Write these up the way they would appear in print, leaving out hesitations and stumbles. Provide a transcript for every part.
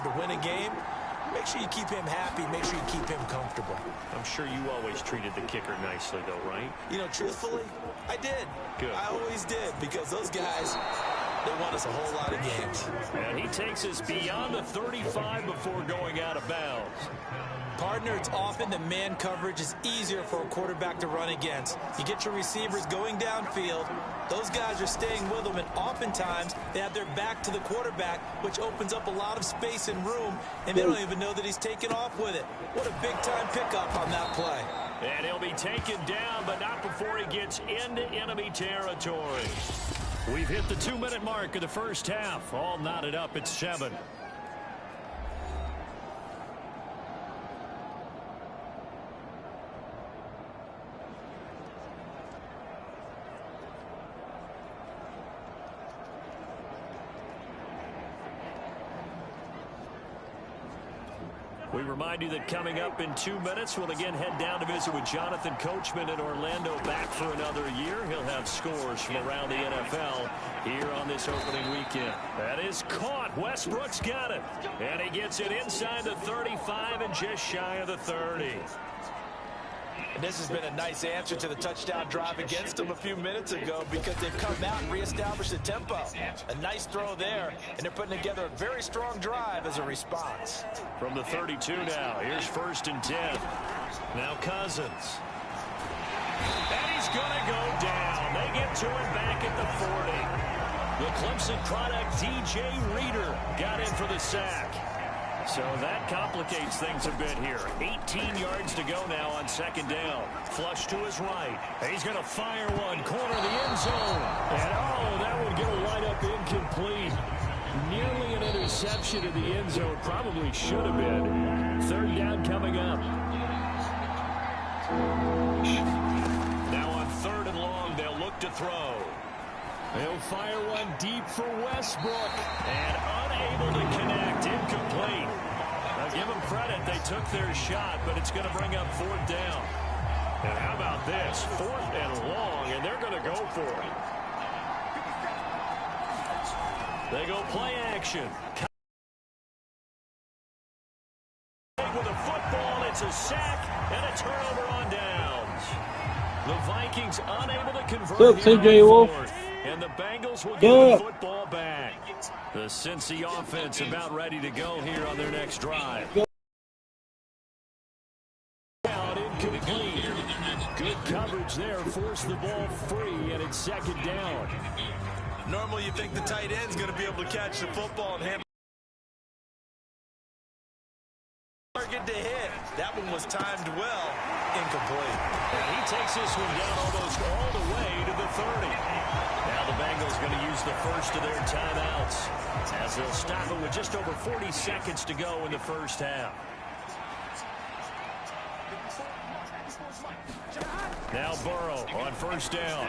hard to win a game, make sure you keep him happy. Make sure you keep him comfortable. I'm sure you always treated the kicker nicely, though, right? You know, truthfully, I did. Good. I always did, because those guys, they won us a whole lot of games. And he takes us beyond the 35 before going out of bounds. Partner, it's often that man coverage is easier for a quarterback to run against. You get your receivers going downfield. Those guys are staying with them, and oftentimes they have their back to the quarterback, which opens up a lot of space and room, and they don't even know that he's taken off with it. What a big-time pickup on that play. And he'll be taken down, but not before he gets into enemy territory. We've hit the 2-minute mark of the first half. All knotted up at 7. We remind you that coming up in 2 minutes, we'll again head down to visit with Jonathan Coachman in Orlando, back for another year. He'll have scores from around the NFL here on this opening weekend. That is caught. Westbrook's got it. And he gets it inside the 35 and just shy of the 30. And this has been a nice answer to the touchdown drive against them a few minutes ago, because they've come out and reestablished the tempo. A nice throw there, and they're putting together a very strong drive as a response. From the 32 now, here's 1st and 10. Now Cousins. And he's going to go down. They get to him back at the 40. The Clemson product, DJ Reader, got in for the sack. So that complicates things a bit here. 18 yards to go now on 2nd down. Flush to his right. He's going to fire one. Corner of the end zone. And, oh, that would get a wide up incomplete. Nearly an interception in the end zone. Probably should have been. 3rd down coming up. Now on 3rd and long, they'll look to throw. They'll fire one deep for Westbrook. And unable to connect. Incomplete. Now give them credit. They took their shot, but it's going to bring up 4th down. And how about this? 4th and long, and they're going to go for it. They go play action. With a football, it's a sack and a turnover on downs. The Vikings unable to convert. What's up, CJ Wolf? And the Bengals will get the football back. The Cincy offense about ready to go here on their next drive. Out incomplete. Good coverage there. Force the ball free, and it's 2nd down. Normally you think the tight end's going to be able to catch the football and handle target to hit. That one was timed well. Incomplete. And he takes this one down almost all the way to the 30. Now the Bengals going to use the first of their timeouts, as they'll stop it with just over 40 seconds to go in the first half. Now Burrow on 1st down.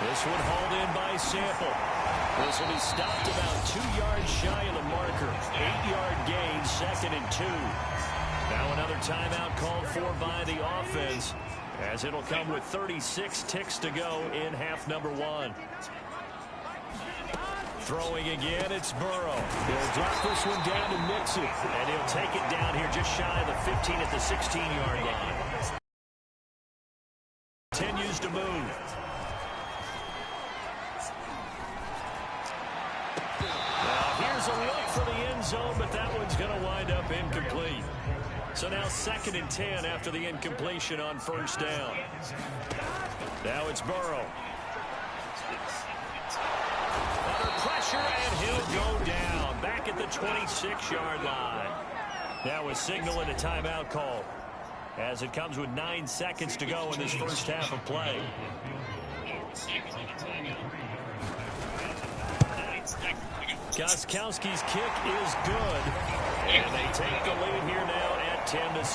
This one hauled in by Sample. This will be stopped about 2 yards shy of the marker. 8-yard gain, 2nd and 2. Now another timeout called for by the offense, as it'll come with 36 ticks to go in half number 1. Throwing again, it's Burrow. He'll drop this one down to mix it, and he'll take it down here just shy of the 15 at the 16-yard line. Continues to move. Now here's a look for the end zone, but that one's going to wind up incomplete. So now 2nd and 10 after the incompletion on 1st down. Now it's Burrow. Under pressure, and he'll go down. Back at the 26-yard line. Now a signal and a timeout call, as it comes with 9 seconds to go in this first half of play. Gostkowski's kick is good, and they take the lead here now at 10-7.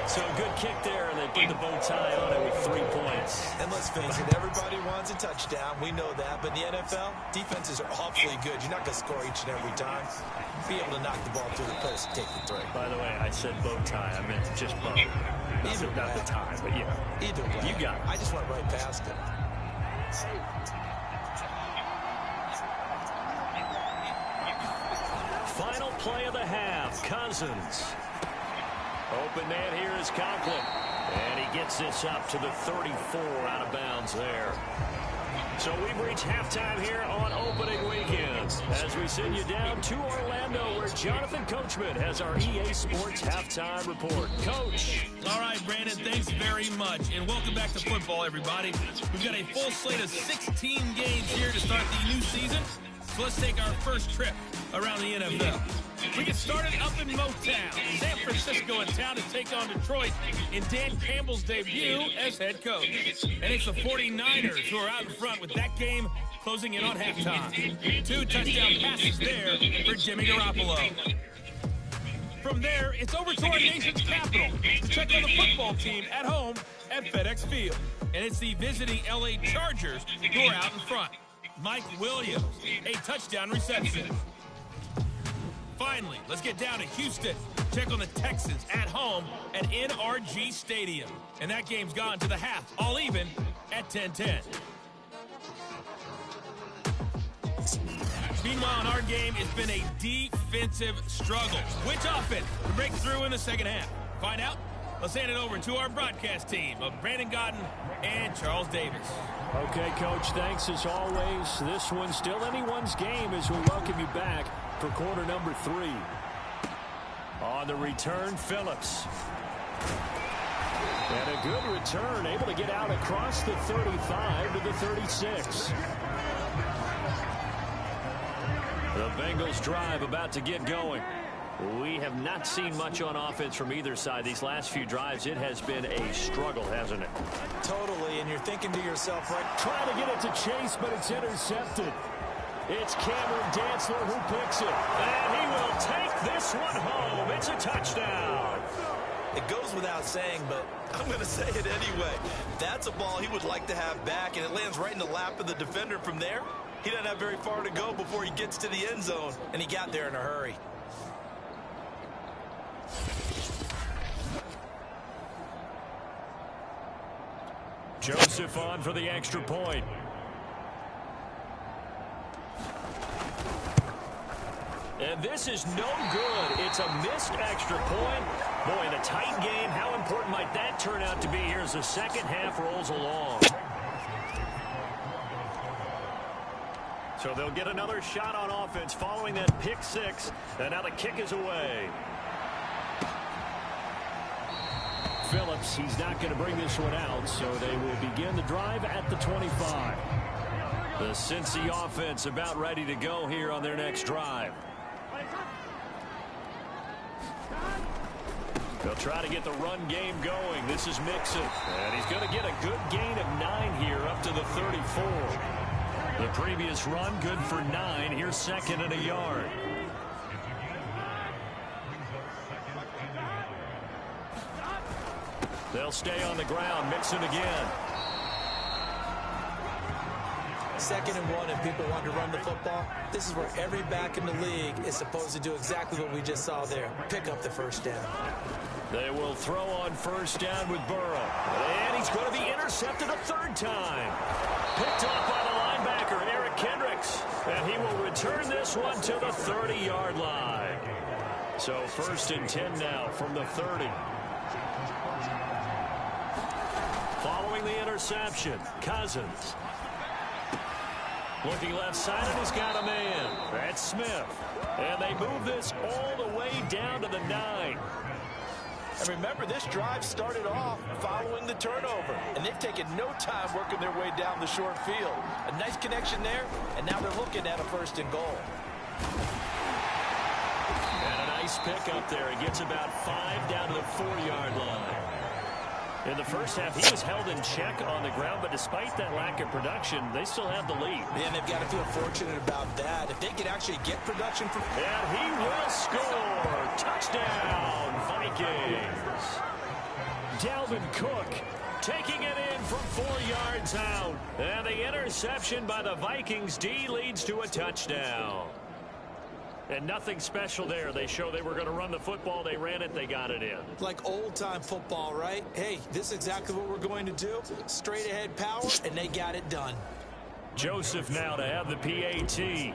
So a good kick there, and they put the bow tie on it with 3 points. And let's face it, everybody wants a touchdown. We know that. But in the NFL, defenses are awfully good. You're not going to score each and every time. Be able to knock the ball through the post and take the 3. By the way, I said bow tie. I meant just bow. Not the tie, but yeah. Either way. You got it. I just went right past it. Final play of the half. Cousins. Open man here is Conklin. And he gets this up to the 34 out of bounds there. So we've reached halftime here on opening weekend as we send you down to Orlando where Jonathan Coachman has our EA Sports halftime report. Coach. All right, Brandon, thanks very much. And welcome back to football, everybody. We've got a full slate of 16 games here to start the new season. So let's take our first trip around the NFL. We get started up in Motown. San Francisco in town to take on Detroit in Dan Campbell's debut as head coach. And it's the 49ers who are out in front with that game closing in on halftime. 2 touchdown passes there for Jimmy Garoppolo. From there, it's over to our nation's capital to check on the football team at home at FedEx Field. And it's the visiting LA Chargers who are out in front. Mike Williams, a touchdown reception. Finally, let's get down to Houston. Check on the Texans at home at NRG Stadium. And that game's gone to the half, all even at 10-10. Meanwhile, in our game, it's been a defensive struggle. Which offense will break through in the second half? Find out? Let's hand it over to our broadcast team of Brandon Godden and Charles Davis. Okay, Coach, thanks as always. This one's still anyone's game as we welcome you back for quarter number 3. On the return, Phillips. And a good return, able to get out across the 35 to the 36. The Bengals drive about to get going. We have not seen much on offense from either side. These last few drives, it has been a struggle, hasn't it? Totally, and you're thinking to yourself, right? Trying to get it to Chase, but it's intercepted. It's Cameron Dantzler who picks it. And he will take this one home. It's a touchdown. It goes without saying, but I'm going to say it anyway. That's a ball he would like to have back, and it lands right in the lap of the defender from there. He doesn't have very far to go before he gets to the end zone, and he got there in a hurry. Joseph on for the extra point. And this is no good. It's a missed extra point. Boy, in a tight game, how important might that turn out to be here as the second half rolls along? So they'll get another shot on offense following that pick 6. And now the kick is away. Phillips, he's not going to bring this one out, so they will begin the drive at the 25. The Cincy offense about ready to go here on their next drive. They'll try to get the run game going. This is Mixon, and he's going to get a good gain of 9 here up to the 34. The previous run good for 9. Here's second and a yard. They'll stay on the ground. Mixon again. 2nd and 1, and people want to run the football. This is where every back in the league is supposed to do exactly what we just saw there. Pick up the first down. They will throw on first down with Burrow. And he's going to be intercepted a 3rd time. Picked up by the linebacker, Eric Kendricks. And he will return this one to the 30-yard line. So 1st and 10 now from the 30. Following the interception, Cousins. Looking left side, and he's got a man. That's Smith. And they move this all the way down to the 9. And remember, this drive started off following the turnover, and they've taken no time working their way down the short field. A nice connection there, and now they're looking at a 1st and goal. And a nice pick up there. He gets about 5 down to the 4-yard line. In the first half, he was held in check on the ground, but despite that lack of production, they still have the lead. And they've got to feel fortunate about that. If they could actually get production from... And he will score. Touchdown, Vikings. Dalvin Cook taking it in from 4 yards out. And the interception by the Vikings D leads to a touchdown. And nothing special there. They show they were going to run the football. They ran it. They got it in. Like old-time football, right? Hey, this is exactly what we're going to do. Straight-ahead power, and they got it done. Joseph now to have the PAT.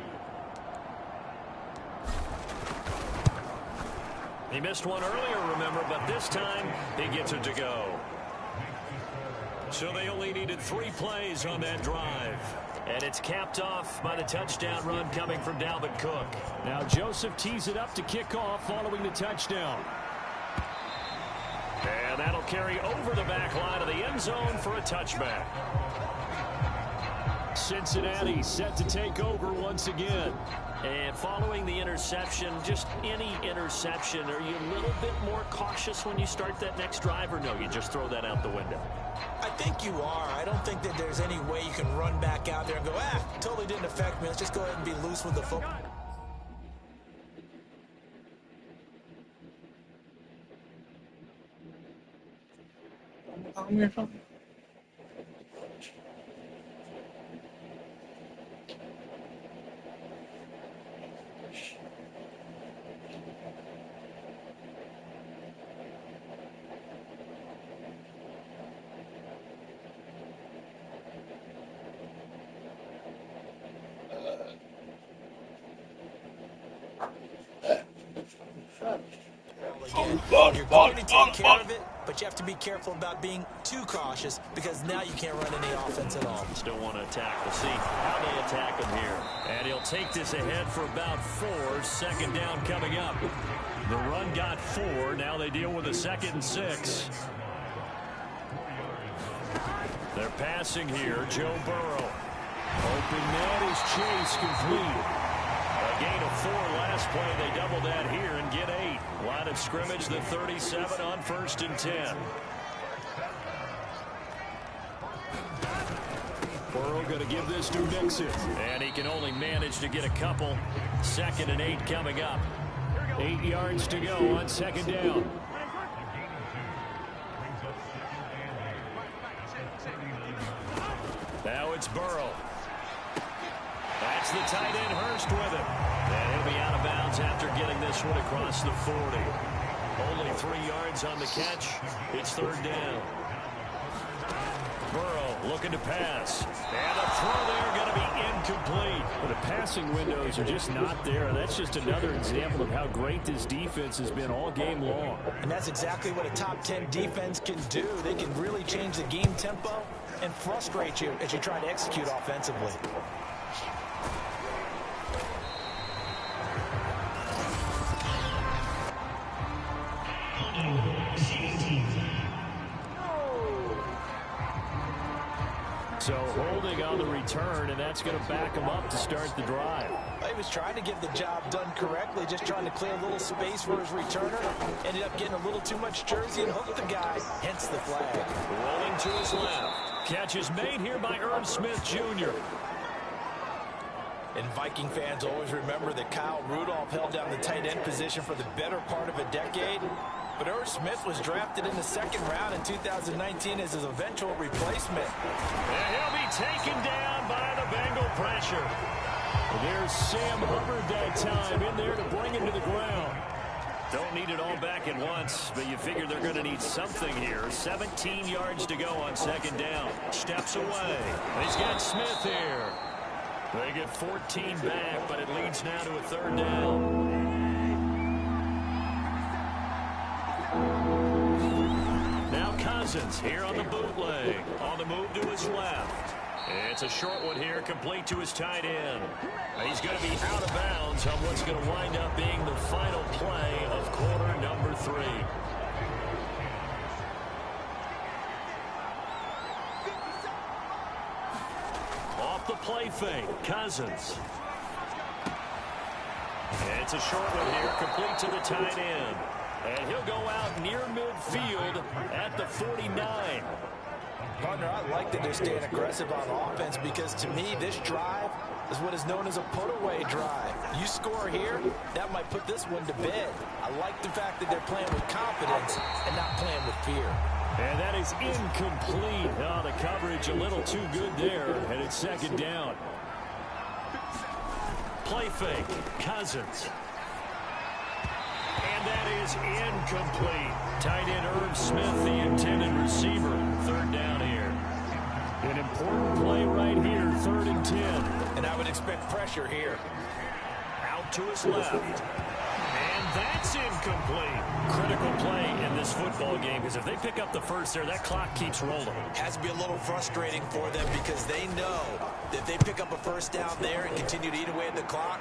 He missed one earlier, remember, but this time he gets it to go. So they only needed 3 plays on that drive. And it's capped off by the touchdown run coming from Dalvin Cook. Now Joseph tees it up to kick off following the touchdown. And that'll carry over the back line of the end zone for a touchback. Cincinnati set to take over once again. And following the interception, just any interception, are you a little bit more cautious when you start that next drive, or no, you just throw that out the window? I think you are. I don't think that there's any way you can run back out there and go, totally didn't affect me. Let's just go ahead and be loose with the football. You're going to take care of it, but you have to be careful about being too cautious because now you can't run any offense at all. Still want to attack. We'll see how they attack him here. And he'll take this ahead for about 4. 2nd down coming up. The run got 4. Now they deal with a 2nd and 6. They're passing here. Joe Burrow. Open man is Chase complete. A gain of 4 last play. They double that here and get 8. Line of scrimmage, the 37 on 1st and 10. Burrow going to give this to Mixon. And he can only manage to get a couple. 2nd and 8 coming up. 8 yards to go on 2nd down. Now it's Burrow. That's the tight end Hurst with it. And he'll be out of bounds after getting this one across the 40. Only 3 yards on the catch. It's 3rd down. Burrow looking to pass. And a throw there going to be incomplete. But the passing windows are just not there. And that's just another example of how great this defense has been all game long. And that's exactly what a top 10 defense can do. They can really change the game tempo and frustrate you as you try to execute offensively. So holding on the return, and that's going to back him up to start the drive. He was trying to get the job done correctly, just trying to clear a little space for his returner. Ended up getting a little too much jersey and hooked the guy, hence the flag. Rolling to his left. Catch is made here by Irv Smith Jr. And Viking fans always remember that Kyle Rudolph held down the tight end position for the better part of a decade. But Irv Smith was drafted in the 2nd round in 2019 as his eventual replacement. And he'll be taken down by the Bengal pressure. There's Sam Hubbard that time in there to bring him to the ground. Don't need it all back at once, but you figure they're going to need something here. 17 yards to go on 2nd down. Steps away. He's got Smith here. They get 14 back, but it leads now to a 3rd down. Now Cousins here on the bootleg. On the move to his left. It's a short one here, complete to his tight end. He's going to be out of bounds on what's going to wind up being the final play of quarter number 3. Off the play fake, Cousins. It's a short one here, complete to the tight end. And he'll go out near midfield at the 49. Partner, I like that they're staying aggressive on offense because to me, this drive is what is known as a put-away drive. You score here, that might put this one to bed. I like the fact that they're playing with confidence and not playing with fear. And that is incomplete. Oh, the coverage a little too good there, and it's 2nd down. Play fake, Cousins. And that is incomplete. Tight end Irv Smith, the intended receiver. 3rd down here. An important play right here, 3rd and 10. And I would expect pressure here. Out to his left. And that's incomplete. Critical play in this football game, because if they pick up the first there, that clock keeps rolling. Has to be a little frustrating for them because they know that if they pick up a first down there and continue to eat away at the clock,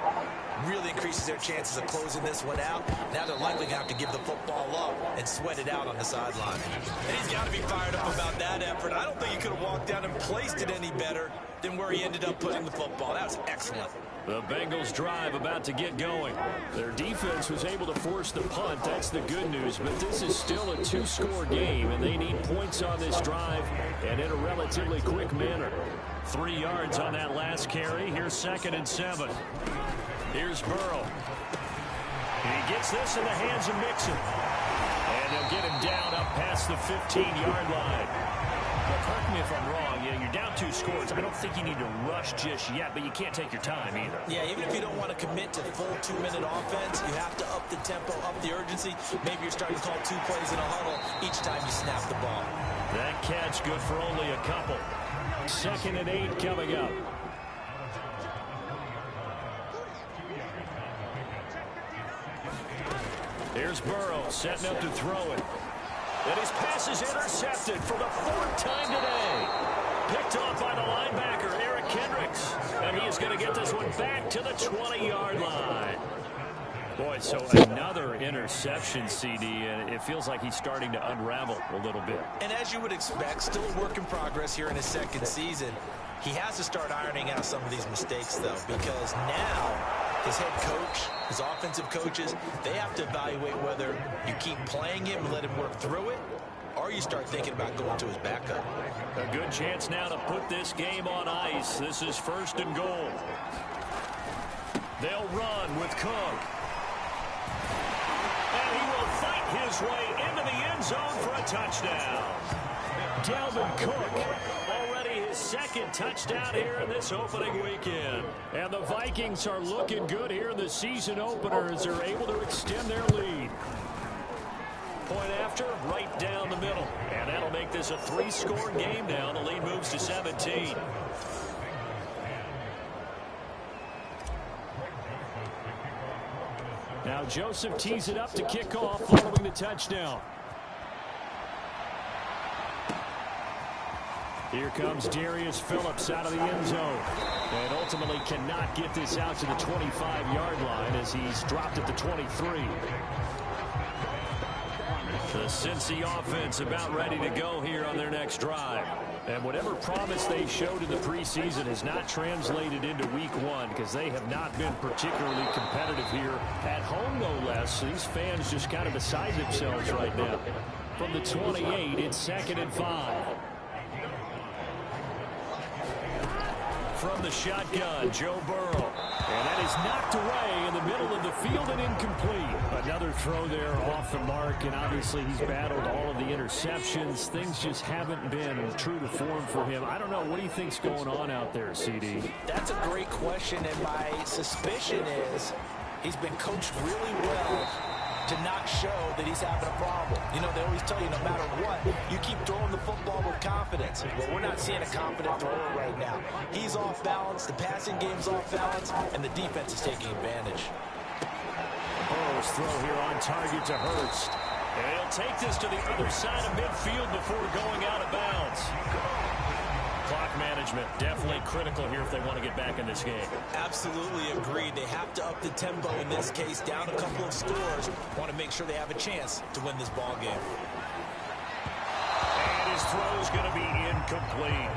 really increases their chances of closing this one out. Now they're likely going to have to give the football up and sweat it out on the sideline. And he's got to be fired up about that effort. I don't think he could have walked down and placed it any better than where he ended up putting the football. That was excellent. The Bengals drive about to get going. Their defense was able to force the punt. That's the good news. But this is still a two-score game, and they need points on this drive and in a relatively quick manner. 3 yards on that last carry. Here's 2nd and 7. Here's Burrow. He gets this in the hands of Mixon. And they'll get him down up past the 15-yard line. Well, correct me if I'm wrong. You're down 2 scores. I don't think you need to rush just yet, but you can't take your time either. Yeah, even if you don't want to commit to full 2-minute offense, you have to up the tempo, up the urgency. Maybe you're starting to call 2 plays in a huddle each time you snap the ball. That catch good for only a couple. 2nd and 8 coming up. Here's Burrow setting up to throw it. And his pass is intercepted for the 4th time today. Picked off by the linebacker, Eric Kendricks. And he is going to get this one back to the 20-yard line. Boy, so another interception, CD, and it feels like he's starting to unravel a little bit. And as you would expect, still a work in progress here in his 2nd season. He has to start ironing out some of these mistakes, though, because now his head coach, his offensive coaches, they have to evaluate whether you keep playing him and let him work through it, or you start thinking about going to his backup. A good chance now to put this game on ice. This is 1st and goal. They'll run with Cook. And he will fight his way into the end zone for a touchdown. Dalvin Cook, already his 2nd touchdown here in this opening weekend. And the Vikings are looking good here in the season opener as they're able to extend their lead. Point after, right down the middle. And that'll make this a 3-score game now. The lead moves to 17. Now Joseph tees it up to kick off following the touchdown. Here comes Darius Phillips out of the end zone. And ultimately cannot get this out to the 25-yard line as he's dropped at the 23. The Cincy offense about ready to go here on their next drive. And whatever promise they showed in the preseason has not translated into week 1 because they have not been particularly competitive here at home, no less. These fans just kind of beside themselves right now. From the 28, it's 2nd and 5. From the shotgun, Joe Burrow. And that is knocked away in the middle of the field and incomplete. Another throw there off the mark, and obviously he's battled all of the interceptions. Things just haven't been true to form for him. I don't know. What do you think's going on out there, CD? That's a great question, and my suspicion is he's been coached really well to not show that he's having a problem. You know, they always tell you no matter what, you keep throwing the football with confidence. Well, we're not seeing a confident thrower right now. He's off balance, the passing game's off balance, and the defense is taking advantage. Burrow's throw here on target to Hurst. And he'll take this to the other side of midfield before going out of bounds. Clock management, definitely critical here if they want to get back in this game. Absolutely agreed. They have to up the tempo in this case, down a couple of scores. Want to make sure they have a chance to win this ball game. And his throw is going to be incomplete.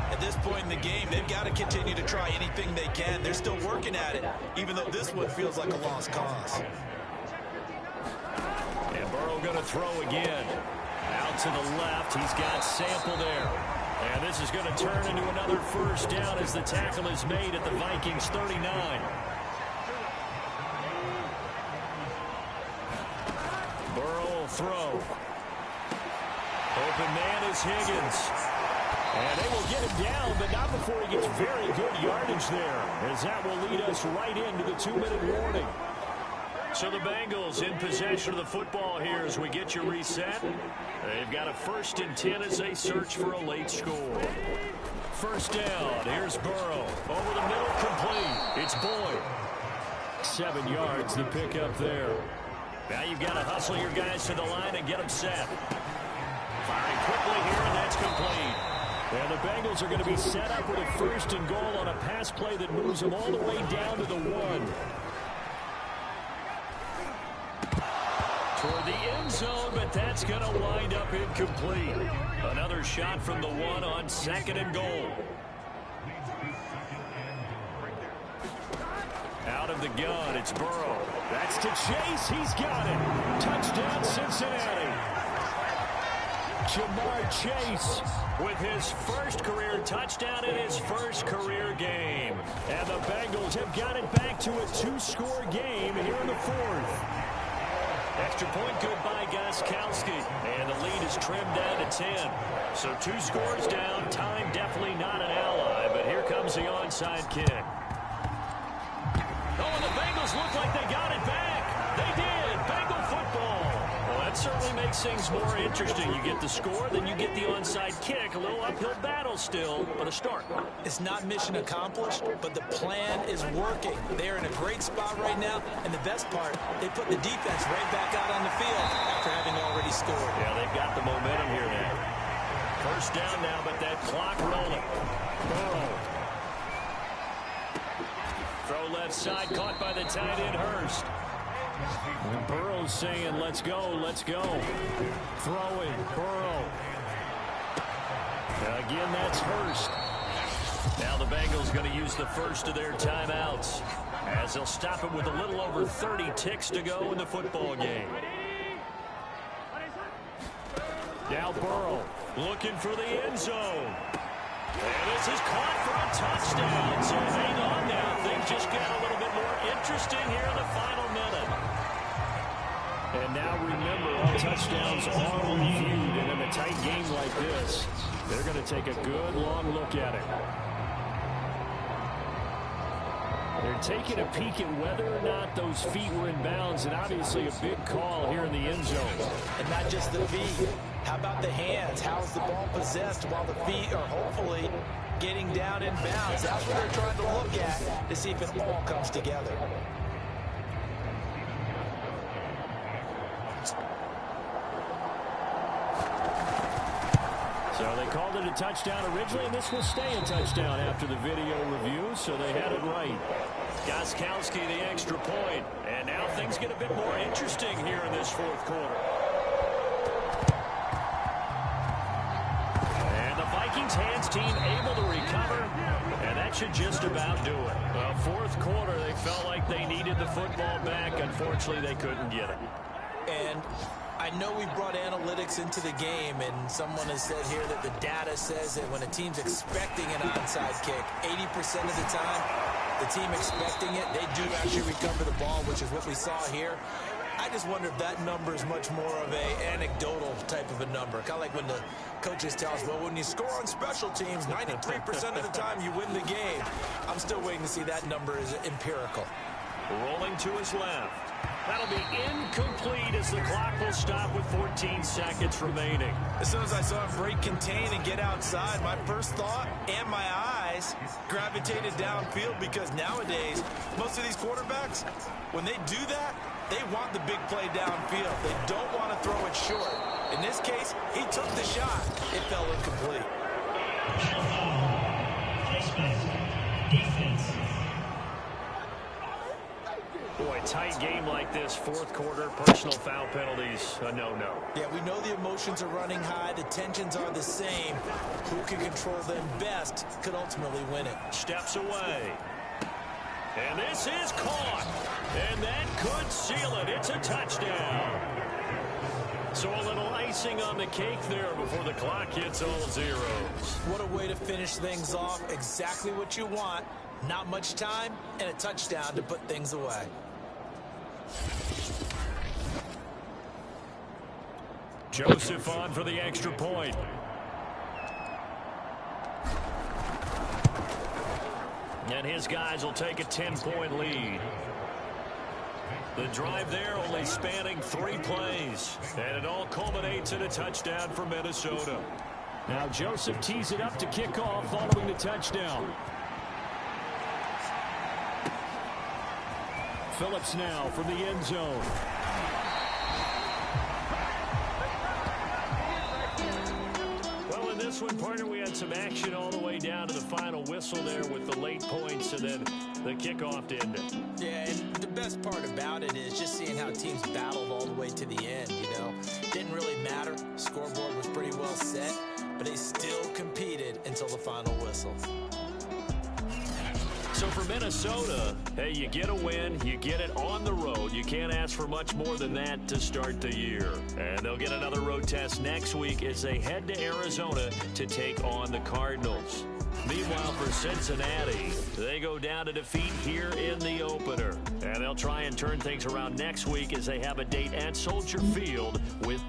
At this point in the game, they've got to continue to try anything they can. They're still working at it, even though this one feels like a lost cause. And Burrow going to throw again. Out to the left, he's got Sample there. And this is going to turn into another 1st down as the tackle is made at the Vikings 39. Burrow will throw. Open man is Higgins. And they will get him down, but not before he gets very good yardage there, as that will lead us right into the 2-minute warning. So the Bengals in possession of the football here as we get you reset. They've got a 1st and 10 as they search for a late score. 1st down. Here's Burrow. Over the middle, complete. It's Boyd. 7 yards, the pickup there. Now you've got to hustle your guys to the line and get them set. Firing quickly here, and that's complete. And the Bengals are going to be set up with a 1st and goal on a pass play that moves them all the way down to the 1. Toward the end zone, but that's going to wind up incomplete. Another shot from the 1 on 2nd and goal. Out of the gun, it's Burrow. That's to Chase. He's got it. Touchdown, Cincinnati. Jamar Chase with his first career touchdown in his first career game. And the Bengals have got it back to a 2-score game here in the 4th. Extra point good by Gostkowski. And the lead is trimmed down to 10. So 2 scores down. Time definitely not an ally. But here comes the onside kick. Oh, and the Bengals look like they got it back. They did. Bengal football. Well, that certainly makes things more interesting. You get the score, then you get the onside kick. A little uphill battle still, but a start. It's not mission accomplished, but the plan is working. They're in a great spot right now, and the best part, they put the defense right back out on the field after having already scored. Yeah, they've got the momentum here now. First down now, but that clock rolling. Burrow. Throw left side, caught by the tight end, Hurst. And Burrow's saying, let's go, let's go. Throwing, Burrow. Again, that's Hurst. Now the Bengals going to use the first of their timeouts as they'll stop it with a little over 30 ticks to go in the football game. Now Burrow looking for the end zone. And this is caught for a touchdown. So hang on now. Things just get a little bit more interesting here in the final minute. And now remember, all touchdowns are reviewed. And in a tight game like this, they're going to take a good long look at it. They're taking a peek at whether or not those feet were in bounds, and obviously a big call here in the end zone. And not just the feet. How about the hands? How's the ball possessed while the feet are hopefully getting down in bounds? That's what they're trying to look at to see if it all comes together. So they called it a touchdown originally, and this will stay a touchdown after the video review, so they had it right. Gostkowski the extra point. And now things get a bit more interesting here in this 4th quarter. And the Vikings hands team able to recover, and that should just about do it. Well, 4th quarter, they felt like they needed the football back. Unfortunately, they couldn't get it. And I know we brought analytics into the game, and someone has said here that the data says that when a team's expecting an onside kick, 80% of the time, the team expecting it, they do actually recover the ball, which is what we saw here. I just wonder if that number is much more of a anecdotal type of a number. Kind of like when the coaches tell us, well, when you score on special teams, 93% of the time you win the game. I'm still waiting to see that number is empirical. Rolling to his left. That'll be incomplete as the clock will stop with 14 seconds remaining. As soon as I saw him break contain and get outside, my first thought and my eyes gravitated downfield, because nowadays, most of these quarterbacks, when they do that, they want the big play downfield. They don't want to throw it short. In this case, he took the shot. It fell incomplete. Defense. Boy, tight game like this, 4th quarter, personal foul penalties, a no-no. Yeah, we know the emotions are running high. The tensions are the same. Who can control them best could ultimately win it. Steps away. And this is caught. And that could seal it. It's a touchdown. So a little icing on the cake there before the clock hits all zeros. What a way to finish things off. Exactly what you want. Not much time and a touchdown to put things away. Joseph on for the extra point. And his guys will take a 10-point lead. The drive there only spanning 3 plays. And it all culminates in a touchdown for Minnesota. Now Joseph tees it up to kick off following the touchdown. Phillips now from the end zone. this one, partner, we had some action all the way down to the final whistle there with the late points and then the kickoff to end it. Yeah, and the best part about it is just seeing how teams battled all the way to the end, you know. Didn't really matter. Scoreboard was pretty well set, but they still competed until the final whistle. So for Minnesota, hey, you get a win, you get it on the road. You can't ask for much more than that to start the year. And they'll get another road test next week as they head to Arizona to take on the Cardinals. Meanwhile, for Cincinnati, they go down to defeat here in the opener. And they'll try and turn things around next week as they have a date at Soldier Field with...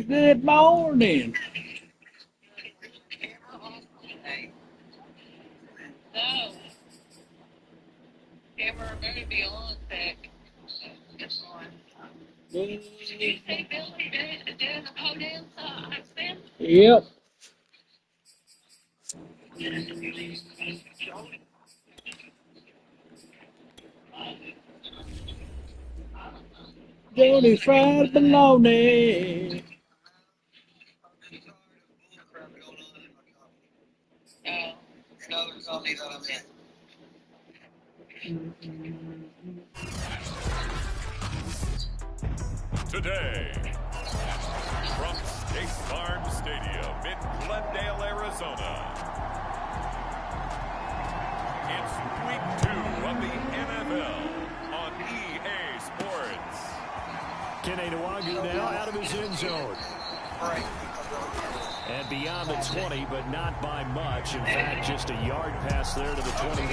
Good morning. No. Camera may be on back. It's on. Did you say Billy doing the podium stand? Yep. Jody fried bologna. Today, from State Farm Stadium in Glendale, Arizona, it's week 2 of the NFL on EA Sports. Kenny Nwagu now out of his end zone. And beyond the 20, but not by much. In fact, just a yard pass there to the 21.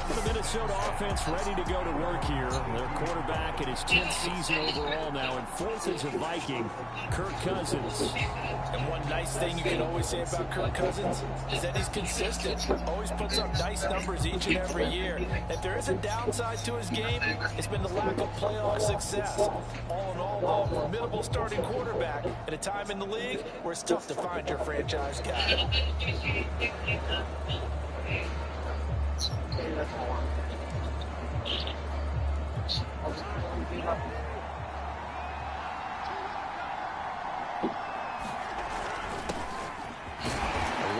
The Minnesota offense ready to go to work here. Their quarterback in his 10th season overall now, and 4th as a Viking, Kirk Cousins. And one nice thing you can always say about Kirk Cousins is that he's consistent. Always puts up nice numbers each and every year. If there is a downside to his game, it's been the lack of playoff success. All in all, though, formidable starting quarterback at a time in the league where it's tough to find your franchise guy.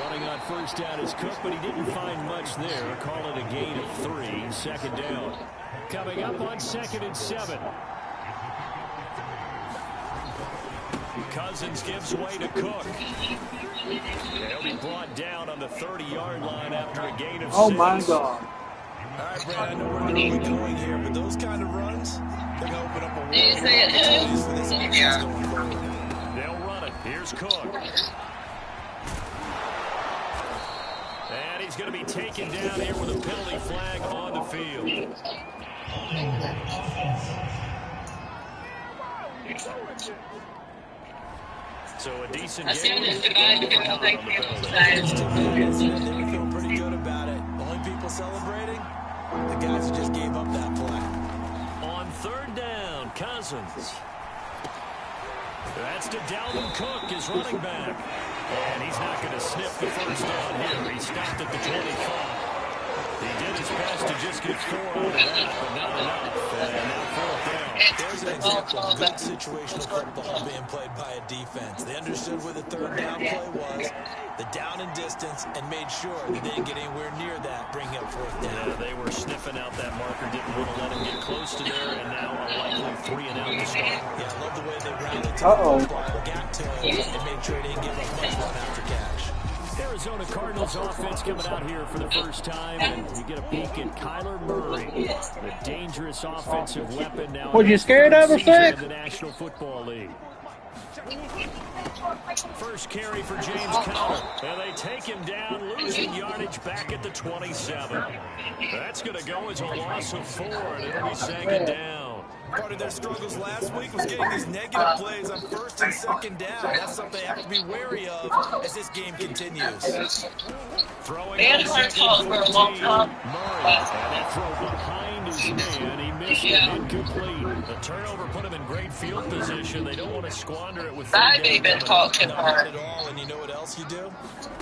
Running on first down is Cook, but he didn't find much there. Call it a gain of 3. 2nd down. Coming up on 2nd and 7. Cousins gives way to Cook. He'll be brought down on the 30-yard line after a gain of 6. Oh, my God. All right, Brad, I know where they're really going here, but those kind of runs, they're going to open up a world of opportunities for this offense going forward. They'll run it. Here's Cook. And he's going to be taken down here with a penalty flag on the field. So a decent game. It's too bad. They were feeling pretty good about it. Only people celebrating, the guys who just gave up that play. On 3rd down, Cousins. That's to Dalvin Cook, his running back. And he's not going to sniff the first down here. He stopped at the 25. He did his best to just get 4 out of that, but not enough. And now 4th down. There's an example of good situational football being played by a defense. They understood where the 3rd down play was, the down and distance, and made sure that they didn't get anywhere near that, bringing up 4th down. Yeah, they were sniffing out that marker, didn't want to let him get close to there, and now a likely 3 and out to start. Yeah, I love the way they rallied to the football, got to him, and made sure they didn't give up much run after catch. Arizona Cardinals offense coming out here for the first time, and you get a peek at Kyler Murray, the dangerous offensive weapon now. Was you scared of her, Sick? In the National Football League. First carry for James Conner, and they take him down, losing yardage back at the 27. That's going to go as a loss of 4, and it'll be 2nd down. Part of their struggles last week was getting these negative plays on 1st and 2nd down. That's something they have to be wary of as this game continues. Throwing They had hard calls for a long time. Murray, and that throw behind his man. He missed it, incomplete. The turnover put him in great field position. They don't want to squander it with 3 I've been talking Not hard. at all, and you know what else you do?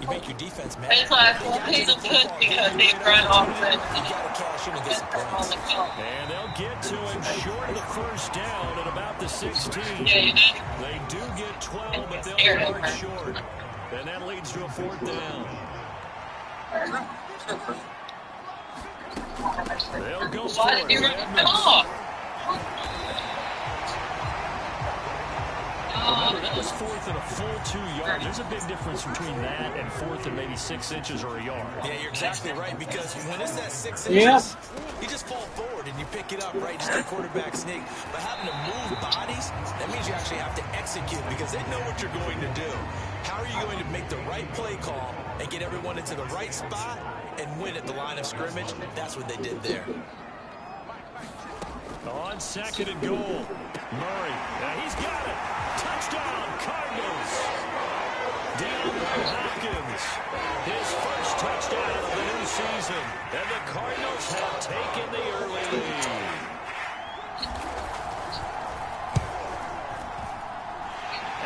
You make your defense mad. It's like, well, he's a good because they run offense. You got to cash in and get some On points. the clock. And they'll get to him short of the first down at about the 16. Yeah, you did. They do get 12, but they'll mark short. And that leads to a 4th down. They'll go for Why it. did you run Edmonds. off? Remember, that was 4th and a full 2 yards. There's a big difference between that and 4th and maybe 6 inches or a yard. Yeah, you're exactly right, because when it's that 6 inches, you just fall forward and you pick it up, right? Just a quarterback sneak. But having to move bodies, that means you actually have to execute because they know what you're going to do. How are you going to make the right play call and get everyone into the right spot and win at the line of scrimmage? That's what they did there. On 2nd and goal, Murray. Now he's got it. Touchdown, Cardinals. DeAndre Hopkins, his first touchdown of the new season. And the Cardinals have taken the early lead.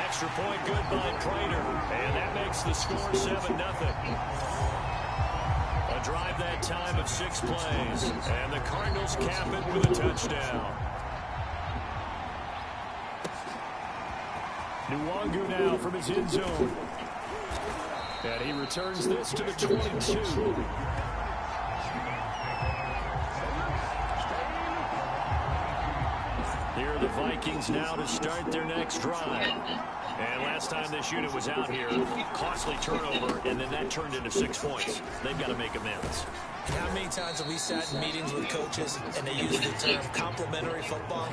Extra point good by Prater. And that makes the score 7-0. A drive that time of 6 plays. And the Cardinals cap it with a touchdown. Nwangu now from his end zone. And he returns this to the 22. Here are the Vikings now to start their next drive. And last time this unit was out here, costly turnover, and then that turned into 6 points. They've got to make amends. How many times have we sat in meetings with coaches and they use the term complementary football?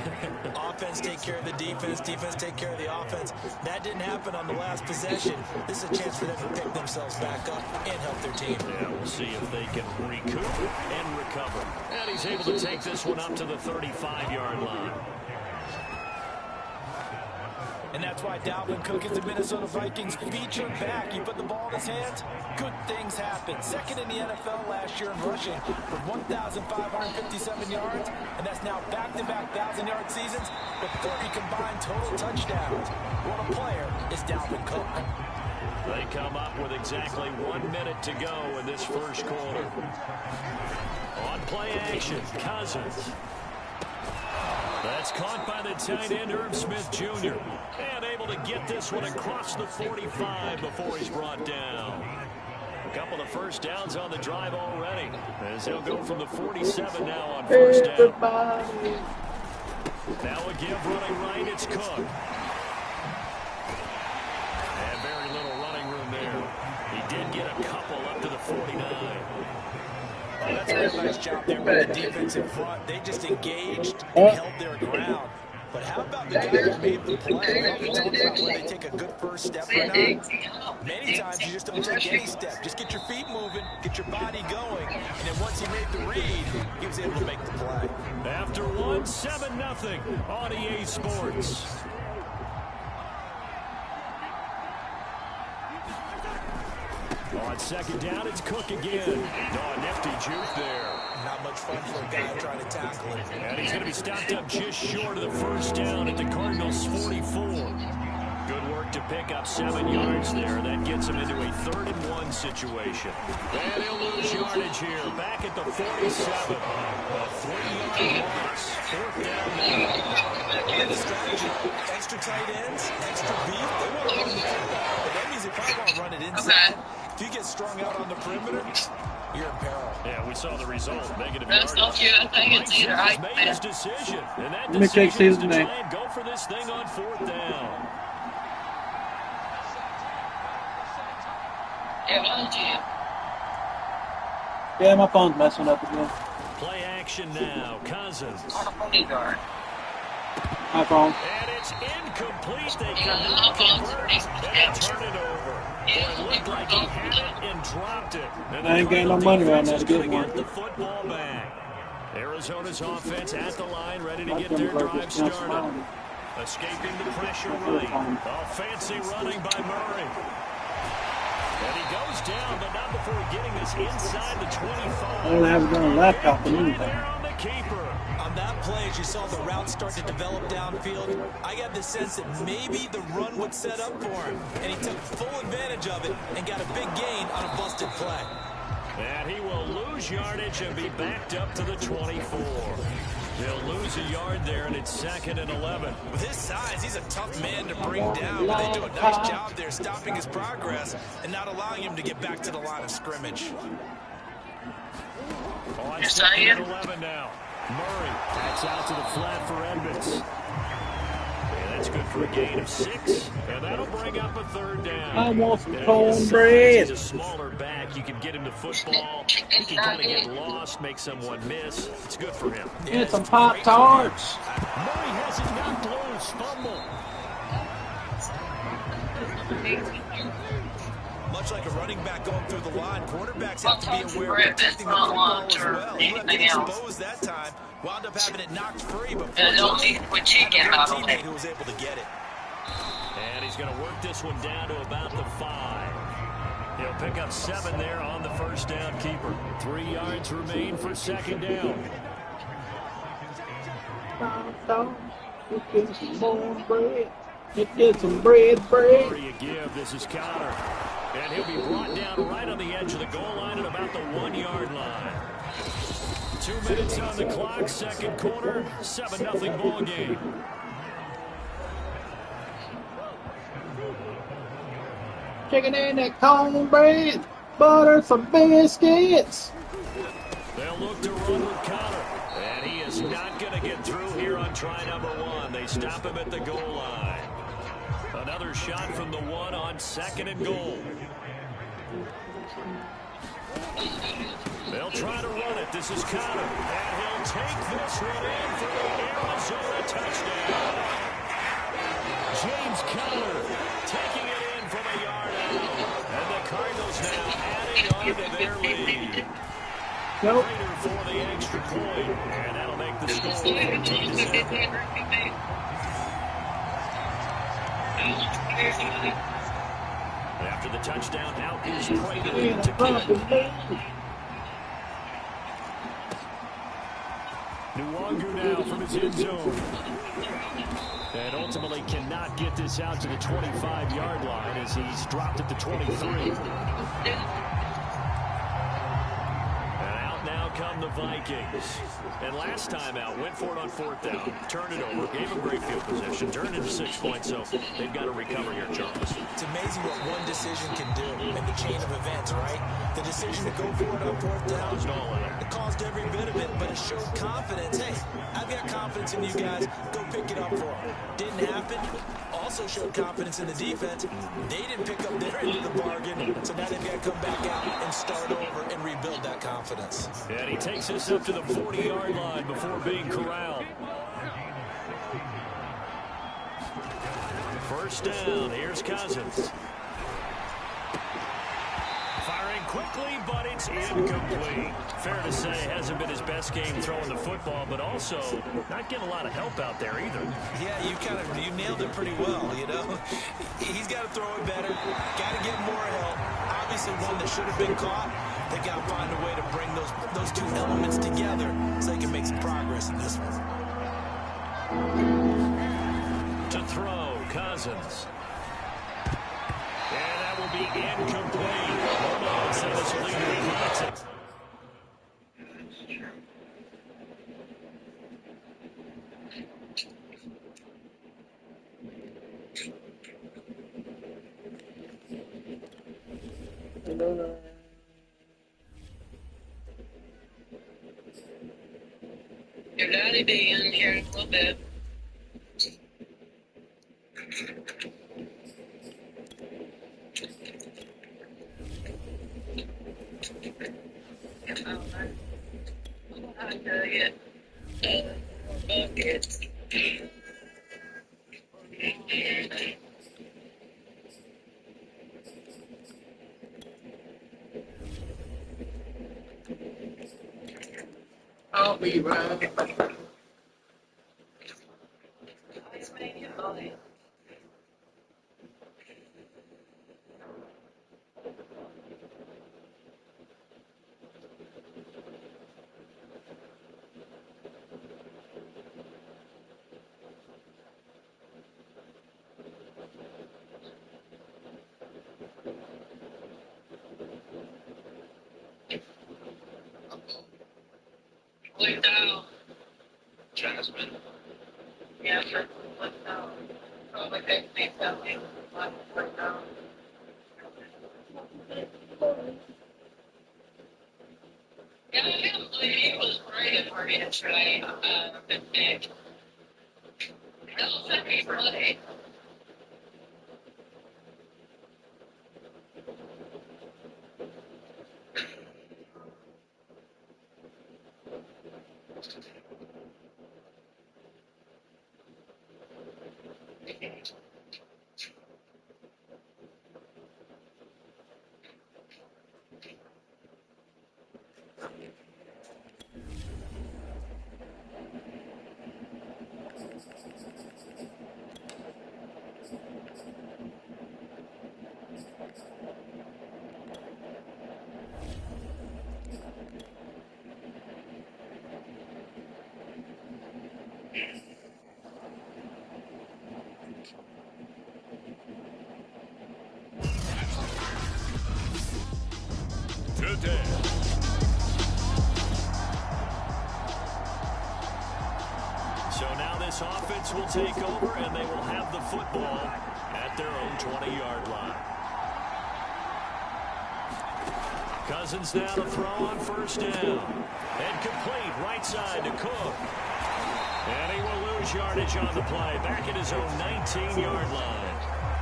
Offense take care of the defense, defense take care of the offense. That didn't happen on the last possession. This is a chance for them to pick themselves back up and help their team. Yeah, we'll see if they can recoup and recover. And he's able to take this one up to the 35-yard line. And that's why Dalvin Cook is the Minnesota Vikings featured back. You put the ball in his hands, good things happen. Second in the NFL last year in rushing with 1,557 yards, and that's now back-to-back 1,000-yard seasons with 30 combined total touchdowns. What a player is Dalvin Cook. They come up with exactly 1 minute to go in this first quarter. On play action, Cousins. That's caught by the tight end, Irv Smith Jr. And able to get this one across the 45 before he's brought down. A couple of first downs on the drive already, as they'll go from the 47 now on first down. Now a give running right, it's Cook. And very little running room there. He did get a couple up to the 49. Well, that's a real nice job there with the defensive front. They just engaged and held their ground. But how about the guy who made the play? We often talk about when they take a good first step or not. Many times you just don't take any step. Just get your feet moving, get your body going, and then once he made the read, he was able to make the play. After one, 7-0 on EA Sports. On second down, it's Cook again. Oh, nifty juke there. Not much fun for a guy trying to tackle him. And he's going to be stopped up just short of the first down at the Cardinals' 44. Good work to pick up 7 yards there. That gets him into a 3rd-and-1 situation. And he'll lose yardage here. Back at the 47. A 3-yard loss. 4th down now. And the strategy, extra tight ends, extra beef, they want to run the football. But that means they probably want to run it inside. If you get strung out on the perimeter, you're in peril. Yeah, we saw the result. Negative That's yardage. not you. I think it's either I Made his decision. And that Let me check decision is to season try name. and go for this thing on 4th down. Yeah, why don't you? Yeah, my phone's messing up again. Play action now. Cousins. On a point guard. My phone. And it's incomplete. They cannot convert and turn it over. Boy, it looked like he had it and dropped it. And I ain't got no money right now to get one. Get the football back. Arizona's offense at the line, ready to My get their Democrat drive is not started. smiling. Escaping the pressure right. Oh, fancy running by Murray. And he goes down, but not before getting this inside the 25. I don't have it on a laptop or Right anything. there on the keeper. On that play, as you saw the route start to develop downfield, I got the sense that maybe the run would set up for him. And he took full advantage of it and got a big gain on a busted play. And he will lose yardage and be backed up to the 24. He'll lose a yard there, and it's 2nd and 11. With his size, he's a tough man to bring down. But they do a nice job there stopping his progress and not allowing him to get back to the line of scrimmage. On You're 2nd saying? and 11 now. Murray backs out to the flat for Edmonds. And that's good for a gain of 6. And that'll bring up a 3rd down. I want some And cornbread. he's a smaller back. You can get him to football. He can kind of get lost, make someone miss. It's good for him. Get some Pop-Tarts. Murray has it knocked loose. Fumble. Much like a running back going through the line, quarterbacks have to be aware of Bread protecting the that's not football lunch as or well. He left it anything else. exposed that time, wound up having it knocked free, but And only with chicken, by the teammate way. who was able to get it. And he's going to work this one down to about the 5. He'll pick up 7 there on the first down keeper. 3 yards remain for 2nd down. Get some cornbread. Get some bread. Murray a give. This is Connor. And he'll be brought down right on the edge of the goal line at about the 1-yard line. 2 minutes on the clock, 2nd quarter, 7-0 ball game. Chicken and that cornbread. Butter, some biscuits. They'll look to run with Connor. And he is not going to get through here on try number 1. They stop him at the goal line. Another shot from the 1 on 2nd and goal. They'll try to run it. This is Connor. And he'll take this one in for the Arizona touchdown. James Conner taking it in from a yard out. And the Cardinals now adding on to their lead. Nope. Raider for the extra point. And that'll make the score 14-7. After the touchdown, out is Prater to kick. Nwangu now from his end zone. And ultimately cannot get this out to the 25-yard line as he's dropped at the 23. Now come the Vikings. And last time out, went for it on 4th down, turned it over, gave them great field position, turned into 6 points, so they've got to recover here, Charles. It's amazing what one decision can do in the chain of events, right? The decision to go for it on 4th down, it caused every bit of it, but it showed confidence. Hey, I've got confidence in you guys. Go pick it up for them. Didn't happen. Also showed confidence in the defense. They didn't pick up their end of the bargain, so now they've got to come back out and start over and rebuild that confidence. And he takes us up to the 40-yard line before being corralled. First down, here's Cousins. Firing quickly, but it's incomplete. Fair to say, hasn't been his best game throwing the football, but also not getting a lot of help out there either. Yeah, you nailed it pretty well, you know. He's got to throw it better, got to get more help. Obviously one that should have been caught. They got to find a way to bring those two elements together so they can make some progress in this one. To throw, Cousins. And that will be incomplete. Hold send us a leader. Your daddy be in here in a little bit. Buckets. I'll be right. Blue down. Jasmine. Yeah, sure. Blue down. Probably take me something. Blue down. Yeah, he was great for yesterday. Nick. I don't think he played. Today. So now this offense will take over, and they will have the football at their own 20-yard line. Cousins now to throw on first down. And complete right side to Cook. And he will lose yardage on the play, back at his own 19-yard line.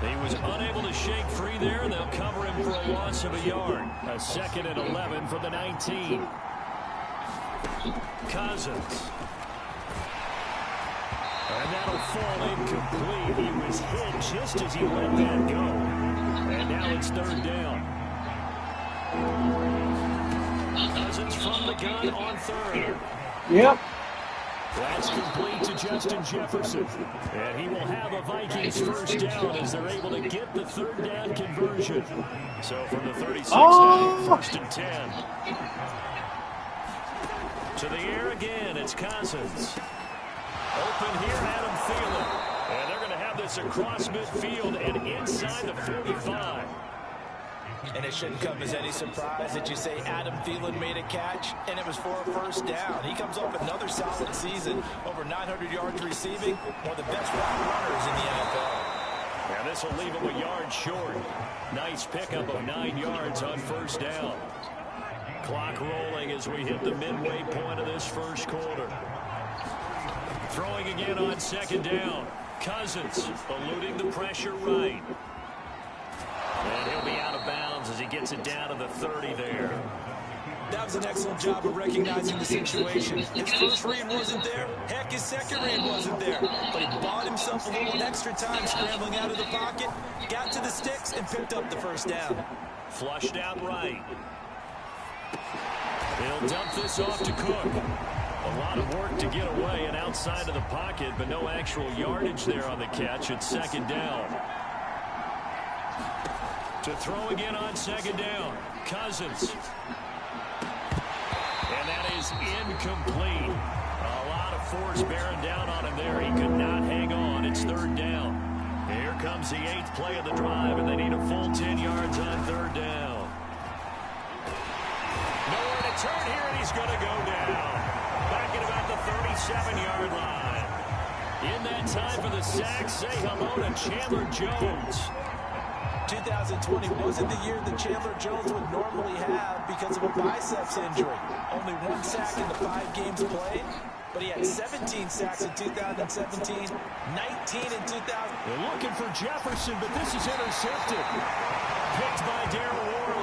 He was unable to shake free there, and they'll cover him for a loss of a yard. A 2nd and 11 from the 19. Cousins. And that'll fall incomplete. He was hit just as he let that go. And now it's 3rd down. Cousins from the gun on 3rd. Yep. That's complete to Justin Jefferson. And he will have a Vikings first down as they're able to get the 3rd down conversion. So from the 36 now, 1st and 10. To the air again, it's Cousins. Open here, Adam Thielen. And they're going to have this across midfield and inside the 45. And it shouldn't come as any surprise that you say Adam Thielen made a catch, and it was for a first down. He comes off another solid season, over 900 yards receiving, one of the best route runners in the NFL. And this will leave him a yard short. Nice pickup of 9 yards on first down. Clock rolling as we hit the midway point of this first quarter. Throwing again on second down. Cousins eluding the pressure right. And he'll be out of bounds as he gets it down to the 30 there. That was an excellent job of recognizing the situation. His first read wasn't there. Heck, his second read wasn't there. But he bought himself a little extra time scrambling out of the pocket, got to the sticks, and picked up the first down. Flushed out right. He'll dump this off to Cook. A lot of work to get away and outside of the pocket, but no actual yardage there on the catch at second down. To throw again on second down. Cousins. And that is incomplete. A lot of force bearing down on him there. He could not hang on. It's third down. Here comes the 8th play of the drive, and they need a full 10 yards on third down. Nowhere to turn here, and he's going to go down. Back at about the 37-yard line. In that time for the sack, say hello to Chandler Jones. 2020 wasn't the year that Chandler Jones would normally have because of a biceps injury. Only 1 sack in the 5 games played, but he had 17 sacks in 2017, 19 in 2000. They're looking for Jefferson, but this is intercepted. Picked by Darrell